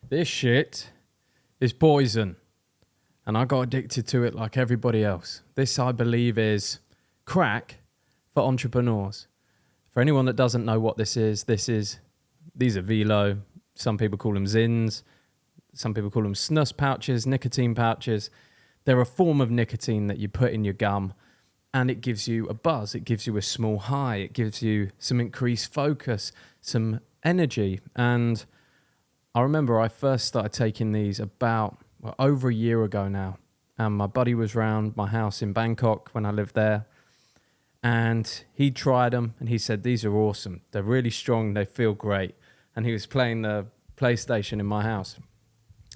This shit is poison. And I got addicted to it like everybody else. This, I believe, is crack for entrepreneurs. For anyone that doesn't know what these are Velo. Some people call them Zins. Some people call them snus pouches, nicotine pouches. They're a form of nicotine that you put in your gum, and it gives you a buzz. It gives you a small high. It gives you some increased focus, some energy. And I remember I first started taking these about over a year ago now. And my buddy was round my house in Bangkok when I lived there. And he tried them and he said, these are awesome. They're really strong. They feel great. And he was playing the PlayStation in my house.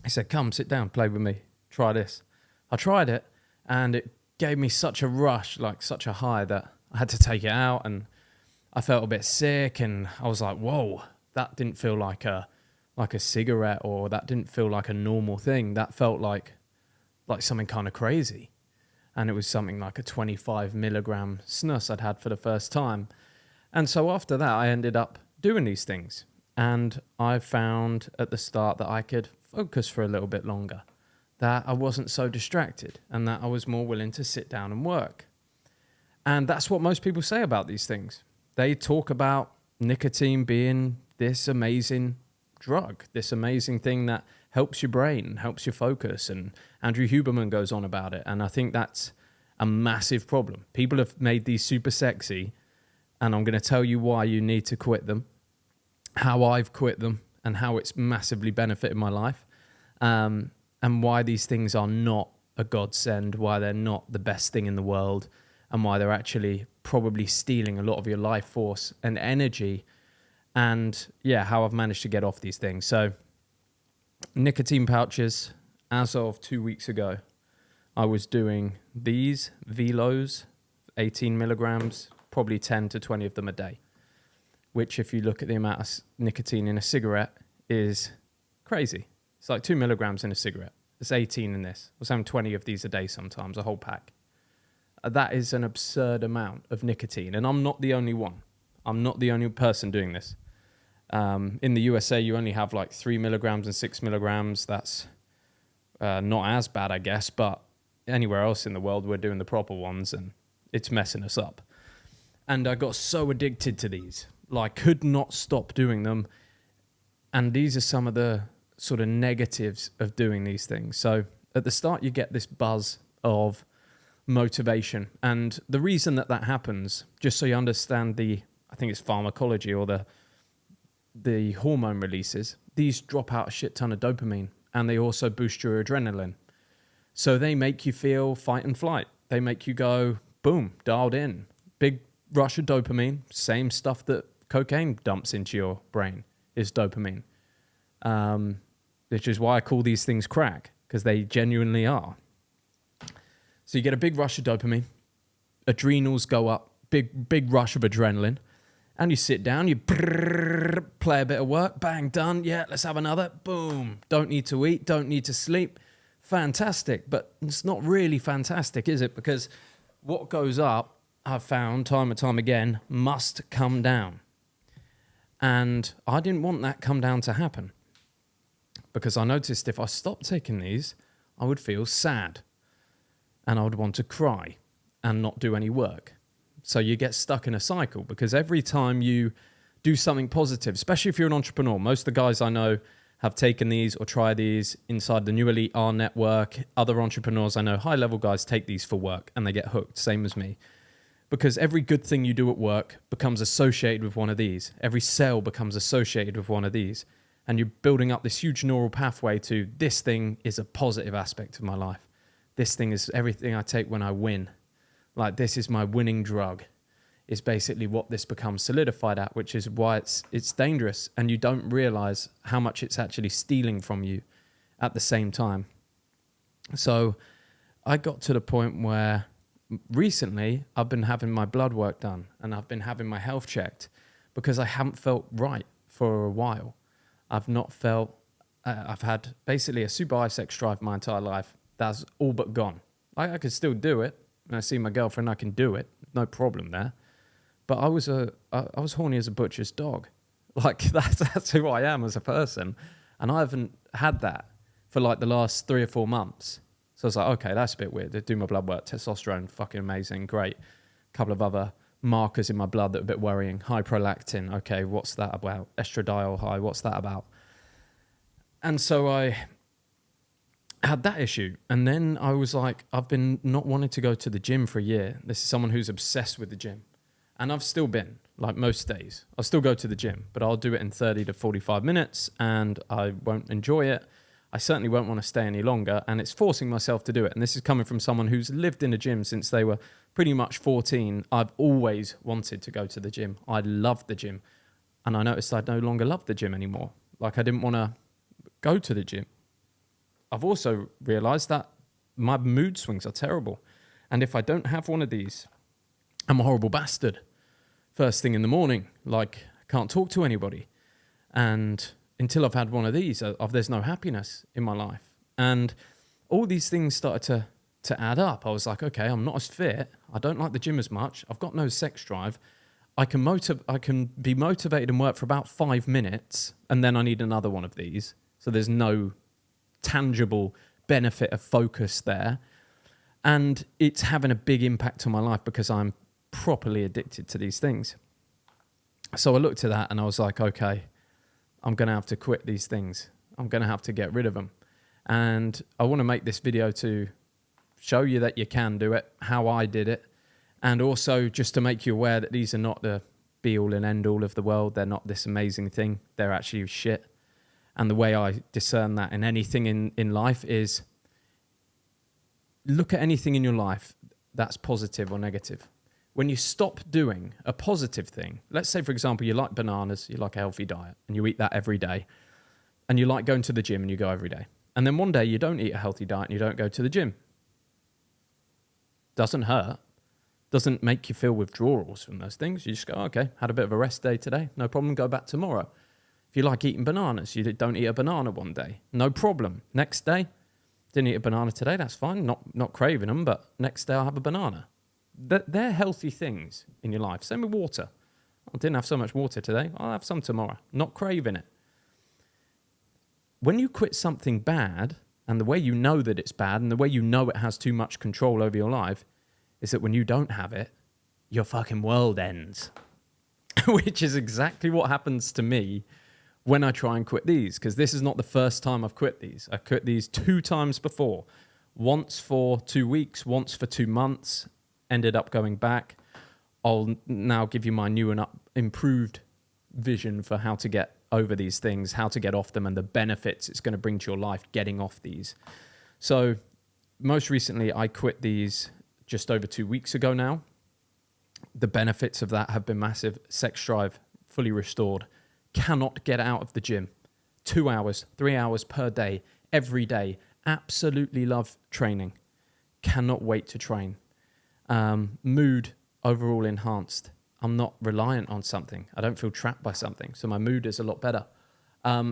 He said, come, sit down, play with me. Try this. I tried it and it gave me such a rush, like such a high, that I had to take it out and I felt a bit sick. And I was like, whoa, that didn't feel like a cigarette, or that didn't feel like a normal thing. That felt like something kind of crazy. And it was something like a 25 milligram snus I'd had for the first time. And so after that, I ended up doing these things. And I found at the start that I could focus for a little bit longer, that I wasn't so distracted, and that I was more willing to sit down and work. And that's what most people say about these things. They talk about nicotine being this amazing drug, this amazing thing that helps your brain, helps you focus. And Andrew Huberman goes on about it. And I think that's a massive problem. People have made these super sexy, and I'm going to tell you why you need to quit them, how I've quit them, and how it's massively benefited my life, and why these things are not a godsend, why they're not the best thing in the world, and why they're actually probably stealing a lot of your life force and energy. And yeah, how I've managed to get off these things. So nicotine pouches, as of 2 weeks ago, I was doing these Velos, 18 milligrams, probably 10 to 20 of them a day, which if you look at the amount of nicotine in a cigarette is crazy. It's like 2 milligrams in a cigarette. It's 18 in this. I was having 20 of these a day sometimes, a whole pack. That is an absurd amount of nicotine. And I'm not the only one. I'm not the only person doing this. In the USA, you only have like 3 milligrams and 6 milligrams. That's not as bad, I guess. But anywhere else in the world, we're doing the proper ones, and it's messing us up. And I got so addicted to these. Like, could not stop doing them. And these are some of the sort of negatives of doing these things. So at the start, you get this buzz of motivation. And the reason that happens, just so you understand I think it's pharmacology or the hormone releases, these drop out a shit ton of dopamine, and they also boost your adrenaline. So they make you feel fight and flight. They make you go, boom, dialed in. Big rush of dopamine, same stuff that cocaine dumps into your brain is dopamine. Which is why I call these things crack, because they genuinely are. So you get a big rush of dopamine, adrenals go up, big rush of adrenaline, and you sit down, you play a bit of work, bang, done, yeah, let's have another, boom. Don't need to eat, don't need to sleep. Fantastic, but it's not really fantastic, is it? Because what goes up, I've found time and time again, must come down. And I didn't want that come down to happen, because I noticed if I stopped taking these, I would feel sad and I would want to cry and not do any work. So you get stuck in a cycle, because every time you do something positive, especially if you're an entrepreneur, most of the guys I know have taken these or try these inside the New Elite R network. Other entrepreneurs I know, high-level guys, take these for work and they get hooked, same as me. Because every good thing you do at work becomes associated with one of these. Every sale becomes associated with one of these. And you're building up this huge neural pathway to, this thing is a positive aspect of my life. This thing is everything I take when I win. Like, this is my winning drug, is basically what this becomes solidified at, which is why it's dangerous, and you don't realize how much it's actually stealing from you at the same time. So I got to the point where recently I've been having my blood work done and I've been having my health checked, because I haven't felt right for a while. I've not felt, I've had basically a super high sex drive my entire life. That's all but gone. I could still do it. When I see my girlfriend, I can do it. No problem there. But I was horny as a butcher's dog. Like, that's who I am as a person. And I haven't had that for like the last 3 or 4 months. So I was like, okay, that's a bit weird. I do my blood work, testosterone, fucking amazing, great. A couple of other markers in my blood that are a bit worrying. High prolactin, okay, what's that about? Estradiol high, what's that about? And so I had that issue. And then I was like, I've been not wanting to go to the gym for a year. This is someone who's obsessed with the gym. And I've still been, like most days. I'll still go to the gym, but I'll do it in 30 to 45 minutes and I won't enjoy it. I certainly won't want to stay any longer, and it's forcing myself to do it. And this is coming from someone who's lived in a gym since they were pretty much 14. I've always wanted to go to the gym. I loved the gym. And I noticed I no longer loved the gym anymore. Like I didn't want to go to the gym. I've also realized that my mood swings are terrible. And if I don't have one of these, I'm a horrible bastard. First thing in the morning, like I can't talk to anybody. And until I've had one of these, there's no happiness in my life. And all these things started to add up. I was like, okay, I'm not as fit. I don't like the gym as much. I've got no sex drive. I can be motivated and work for about 5 minutes, and then I need another one of these. So there's no tangible benefit of focus there. And it's having a big impact on my life because I'm properly addicted to these things. So I looked at that and I was like, okay, I'm going to have to quit these things. I'm going to have to get rid of them. And I want to make this video to show you that you can do it, how I did it, and also just to make you aware that these are not the be-all and end-all of the world. They're not this amazing thing. They're actually shit. And the way I discern that in anything in life is look at anything in your life that's positive or negative. When you stop doing a positive thing, let's say, for example, you like bananas, you like a healthy diet, and you eat that every day, and you like going to the gym and you go every day. And then one day you don't eat a healthy diet and you don't go to the gym. Doesn't hurt. Doesn't make you feel withdrawals from those things. You just go, okay, had a bit of a rest day today, no problem, go back tomorrow. If you like eating bananas, you don't eat a banana one day, no problem. Next day, didn't eat a banana today, that's fine, not craving them, but next day I'll have a banana. They're healthy things in your life. Same with water. I didn't have so much water today. I'll have some tomorrow. Not craving it. When you quit something bad, and the way you know that it's bad, and the way you know it has too much control over your life, is that when you don't have it, your fucking world ends. Which is exactly what happens to me when I try and quit these. Because this is not the first time I've quit these. I quit these 2 times before. Once for 2 weeks, once for 2 months. Ended up going back. I'll now give you my new and improved vision for how to get over these things, how to get off them, and the benefits it's going to bring to your life getting off these. So most recently, I quit these just over 2 weeks ago now. The benefits of that have been massive. Sex drive, fully restored. Cannot get out of the gym. 2 hours, 3 hours per day, every day. Absolutely love training. Cannot wait to train. Mood overall enhanced. I'm not reliant on something. I don't feel trapped by something. So my mood is a lot better.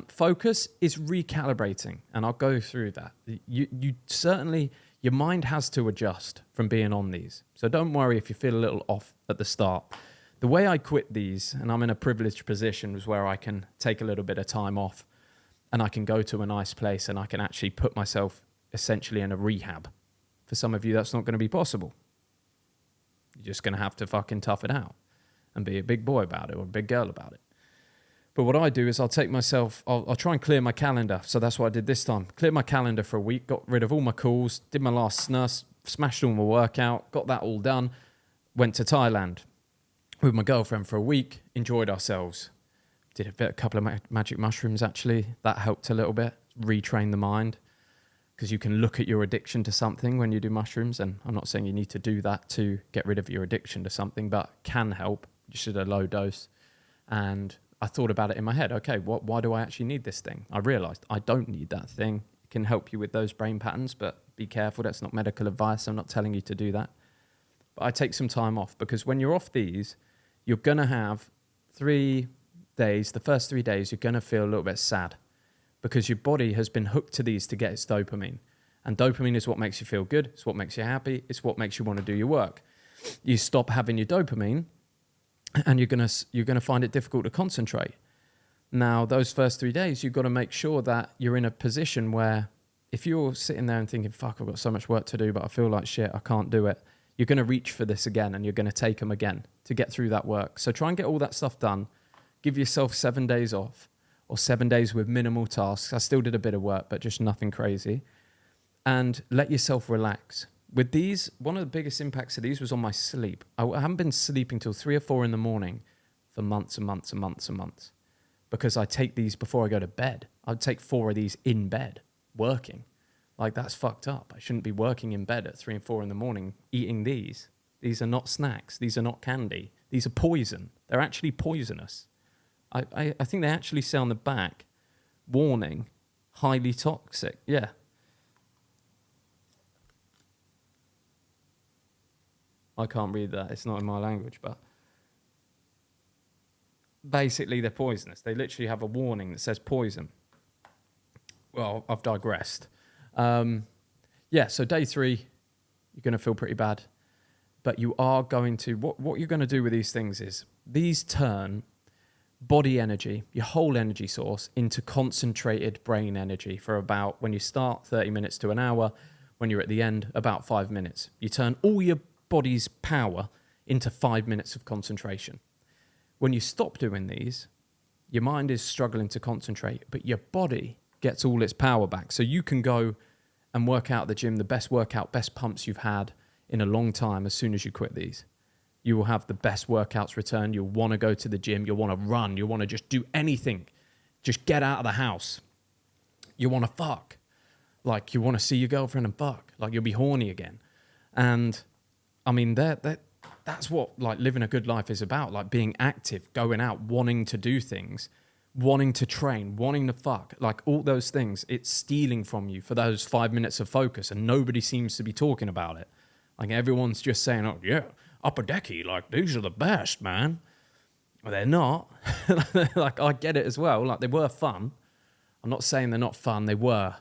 Focus is recalibrating, and I'll go through that. You certainly, your mind has to adjust from being on these. So don't worry if you feel a little off at the start. The way I quit these, and I'm in a privileged position, was where I can take a little bit of time off and I can go to a nice place and I can actually put myself essentially in a rehab. For some of you, that's not going to be possible. You're just going to have to fucking tough it out and be a big boy about it or a big girl about it. But what I do is I'll try and clear my calendar. So that's what I did this time. Cleared my calendar for a week, got rid of all my calls, did my last snus, smashed all my workout, got that all done, went to Thailand with my girlfriend for a week, enjoyed ourselves. Did a couple of magic mushrooms actually. That helped a little bit, retrain the mind. Because you can look at your addiction to something when you do mushrooms, and I'm not saying you need to do that to get rid of your addiction to something, but can help, just at a low dose. And I thought about it in my head, okay, why do I actually need this thing? I realised I don't need that thing. It can help you with those brain patterns, but be careful, that's not medical advice, I'm not telling you to do that. But I take some time off, because when you're off these, you're going to have 3 days, the first 3 days, you're going to feel a little bit sad. Because your body has been hooked to these to get its dopamine. And dopamine is what makes you feel good. It's what makes you happy. It's what makes you want to do your work. You stop having your dopamine and you're gonna find it difficult to concentrate. Now, those first 3 days, you've got to make sure that you're in a position where if you're sitting there and thinking, fuck, I've got so much work to do, but I feel like shit, I can't do it, you're going to reach for this again and you're going to take them again to get through that work. So try and get all that stuff done. Give yourself 7 days off or 7 days with minimal tasks. I still did a bit of work, but just nothing crazy. And let yourself relax. With these, one of the biggest impacts of these was on my sleep. I haven't been sleeping till 3 or 4 in the morning for months and months and months and months because I take these before I go to bed. I'd take 4 of these in bed, working. Like, that's fucked up. I shouldn't be working in bed at 3 and 4 in the morning eating these. These are not snacks. These are not candy. These are poison. They're actually poisonous. I think they actually say on the back, warning, highly toxic. Yeah. I can't read that. It's not in my language, but basically they're poisonous. They literally have a warning that says poison. Well, I've digressed. So day 3, you're going to feel pretty bad. But you are going to, what you're going to do with these things is, these turn body energy, your whole energy source, into concentrated brain energy for about, when you start, 30 minutes to an hour. When you're at the end, about 5 minutes. You turn all your body's power into 5 minutes of concentration. When you stop doing these, your mind is struggling to concentrate, but your body gets all its power back. So you can go and work out at the gym, the best workout, best pumps you've had in a long time as soon as you quit these. You will have the best workouts return. You'll want to go to the gym. You'll want to run. You'll want to just do anything. Just get out of the house. You want to fuck. Like, you want to see your girlfriend and fuck. Like, you'll be horny again. And, I mean, that's what, like, living a good life is about. Like, being active, going out, wanting to do things, wanting to train, wanting to fuck. Like, all those things, it's stealing from you for those 5 minutes of focus. And nobody seems to be talking about it. Like, everyone's just saying, oh, yeah, upper decky, like, these are the best, man. Well, they're not. Like, I get it as well. Like, they were fun. I'm not saying they're not fun. They were.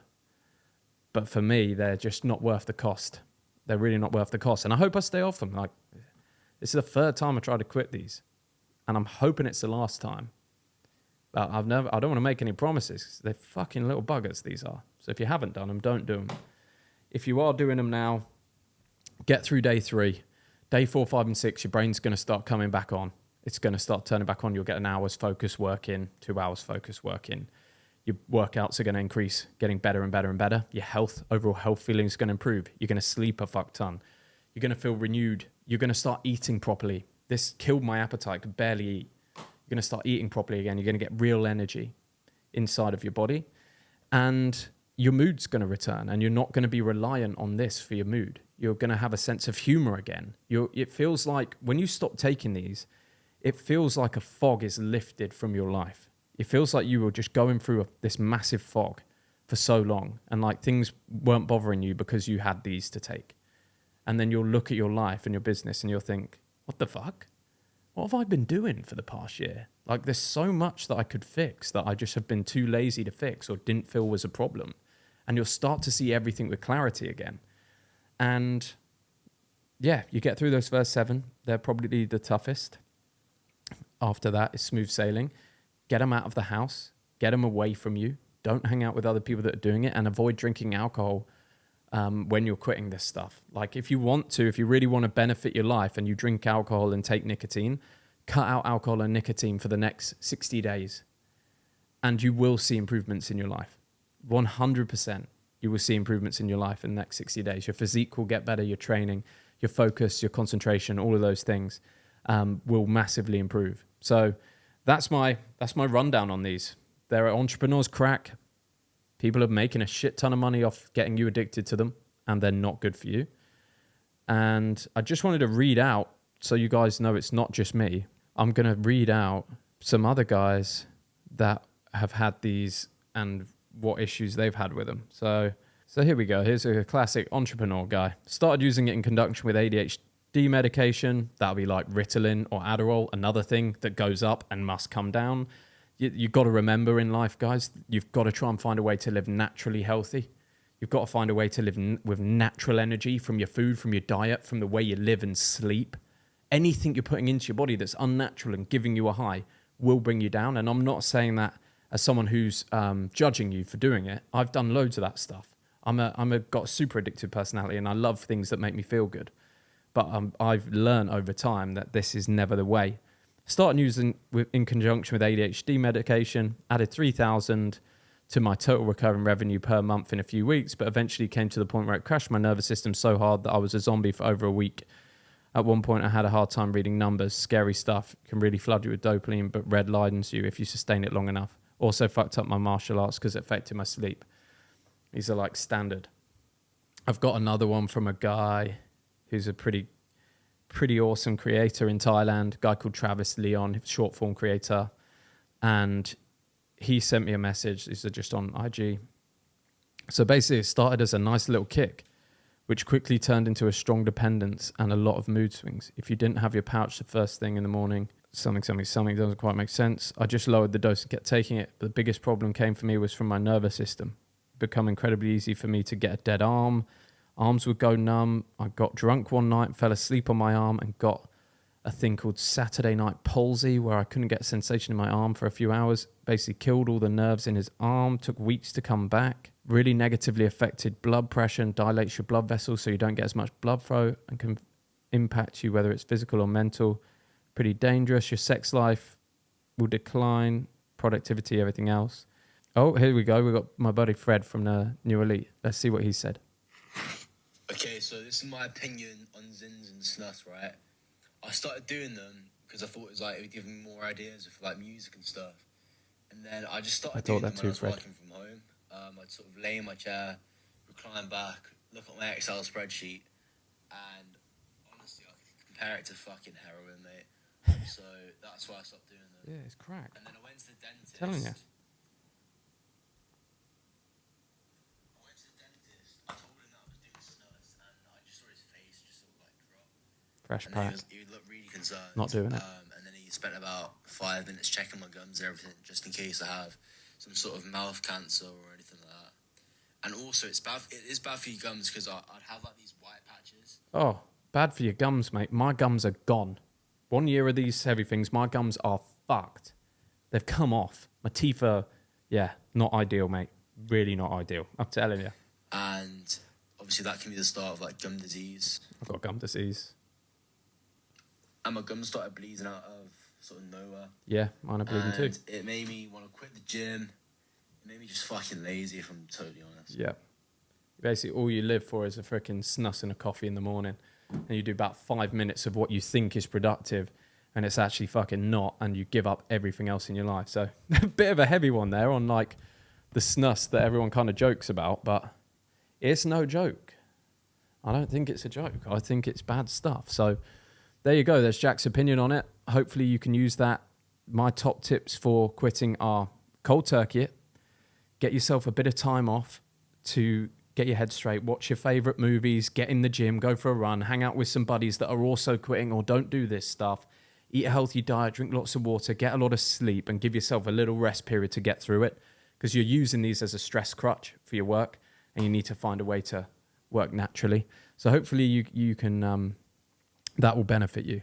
But for me, they're just not worth the cost. They're really not worth the cost. And I hope I stay off them. Like, this is the 3rd time I tried to quit these. And I'm hoping it's the last time. But I don't want to make any promises. They're fucking little buggers, these are. So if you haven't done them, don't do them. If you are doing them now, get through day 3. Day 4, 5, and 6, your brain's going to start coming back on. It's going to start turning back on. You'll get an hour's focus work in, 2 hours focus work in. Your workouts are going to increase, getting better and better and better. Your health, overall health feeling is going to improve. You're going to sleep a fuck ton. You're going to feel renewed. You're going to start eating properly. This killed my appetite. I could barely eat. You're going to start eating properly again. You're going to get real energy inside of your body. And your mood's going to return. And you're not going to be reliant on this for your mood. You're going to have a sense of humor again. It feels like when you stop taking these, it feels like a fog is lifted from your life. It feels like you were just going through this massive fog for so long, and like things weren't bothering you because you had these to take. And then you'll look at your life and your business and you'll think, what the fuck? What have I been doing for the past year? Like, there's so much that I could fix that I just have been too lazy to fix or didn't feel was a problem. And you'll start to see everything with clarity again. And yeah, you get through those first 7. They're probably the toughest. After that is smooth sailing. Get them out of the house. Get them away from you. Don't hang out with other people that are doing it, and avoid drinking alcohol when you're quitting this stuff. Like, if you really want to benefit your life and you drink alcohol and take nicotine, cut out alcohol and nicotine for the next 60 days. And you will see improvements in your life. 100%. You will see improvements in your life in the next 60 days. Your physique will get better. Your training, your focus, your concentration, all of those things will massively improve. So that's my rundown on these. There are entrepreneurs crack. People are making a shit ton of money off getting you addicted to them, and they're not good for you. And I just wanted to read out, so you guys know it's not just me. I'm going to read out some other guys that have had these and what issues they've had with them. So here we go. Here's a classic entrepreneur guy. Started using it in conjunction with ADHD medication. That'll be like Ritalin or Adderall, another thing that goes up and must come down. You've got to remember in life, guys, you've got to try and find a way to live naturally healthy. You've got to find a way to live with natural energy from your food, from your diet, from the way you live and sleep. Anything you're putting into your body that's unnatural and giving you a high will bring you down. And I'm not saying that as someone who's judging you for doing it. I've done loads of that stuff. Got a super addictive personality, and I love things that make me feel good. But I've learned over time that this is never the way. Started using in conjunction with ADHD medication, added 3,000 to my total recurring revenue per month in a few weeks, but eventually came to the point where it crashed my nervous system so hard that I was a zombie for over a week. At one point, I had a hard time reading numbers. Scary stuff. Can really flood you with dopamine, but red lightens you if you sustain it long enough. Also fucked up my martial arts because it affected my sleep. These are like standard. I've got another one from a guy who's a pretty awesome creator in Thailand, a guy called Travis Leon, short form creator. And he sent me a message. These are just on IG. So basically it started as a nice little kick, which quickly turned into a strong dependence and a lot of mood swings. If you didn't have your pouch the first thing in the morning, something doesn't quite make sense. I just lowered the dose and kept taking it. But the biggest problem came for me was from my nervous system. It became incredibly easy for me to get a dead arm. Arms would go numb. I got drunk one night, fell asleep on my arm, and got a thing called Saturday night palsy, where I couldn't get a sensation in my arm for a few hours. Basically killed all the nerves in his arm, took weeks to come back. Really negatively affected blood pressure and dilates your blood vessels so you don't get as much blood flow, and can impact you whether it's physical or mental. Pretty dangerous. Your sex life will decline, productivity, everything else. Oh, here we go. We've got my buddy Fred from the New Elite. Let's see what he said. Okay, so this is my opinion on zins and snus, right? I started doing them because I thought it would give me more ideas of like music and stuff. And then I just started doing them when I was working from home. I'd sort of lay in my chair, recline back, look at my Excel spreadsheet, and honestly, I could compare it to fucking heroin, mate. So that's why I stopped doing them. Yeah, it's crack. And then I went to the dentist. I'm telling you. Fresh pack. He looked really concerned. Not doing it. And then he spent about 5 minutes checking my gums and everything, just in case I have some sort of mouth cancer or anything like that. And also, it is bad for your gums because I'd have like these white patches. Oh, bad for your gums, mate. My gums are gone. 1 year of these heavy things, my gums are fucked. They've come off. My teeth are, not ideal, mate. Really not ideal. I'm telling you. And obviously, that can be the start of like gum disease. I've got gum disease. And my gums started bleeding out of sort of nowhere. Yeah, mine are bleeding too. It made me want to quit the gym. It made me just fucking lazy, if I'm totally honest. Yeah. Basically, all you live for is a freaking snus and a coffee in the morning. And you do about 5 minutes of what you think is productive, and it's actually fucking not, and you give up everything else in your life. So, a bit of a heavy one there on like the snus that everyone kind of jokes about, but it's no joke. I don't think it's a joke. I think it's bad stuff. So, there you go. There's Jack's opinion on it. Hopefully you can use that. My top tips for quitting are cold turkey it. Get yourself a bit of time off to get your head straight. Watch your favorite movies. Get in the gym. Go for a run. Hang out with some buddies that are also quitting or don't do this stuff. Eat a healthy diet. Drink lots of water. Get a lot of sleep and give yourself a little rest period to get through it, because you're using these as a stress crutch for your work and you need to find a way to work naturally. So hopefully you can... that will benefit you.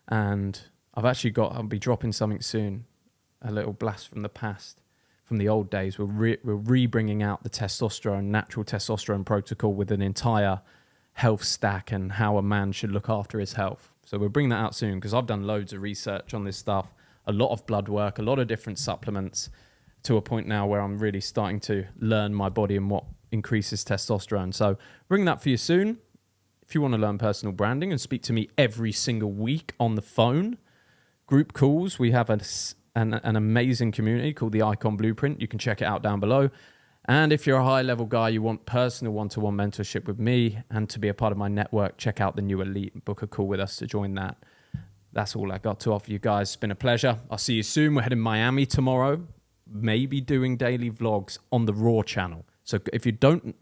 And I'll be dropping something soon, a little blast from the past, from the old days. We're re-bringing out the natural testosterone protocol with an entire health stack and how a man should look after his health. So we'll bring that out soon, because I've done loads of research on this stuff, a lot of blood work, a lot of different supplements, to a point now where I'm really starting to learn my body and what increases testosterone. So bring that for you soon. If you want to learn personal branding and speak to me every single week on the phone, group calls, we have an amazing community called the Icon Blueprint. You can check it out down below. And if you're a high-level guy, you want personal one-to-one mentorship with me and to be a part of my network, check out the New Elite and book a call with us to join that. That's all I got to offer you guys. It's been a pleasure. I'll see you soon. We're heading to Miami tomorrow, maybe doing daily vlogs on the Raw channel. So if you don't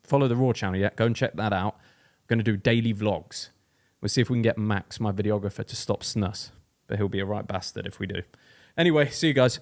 follow the Raw channel yet, go and check that out. Going to do daily vlogs. We'll see if we can get Max, my videographer, to stop snus. But he'll be a right bastard if we do. Anyway, see you guys.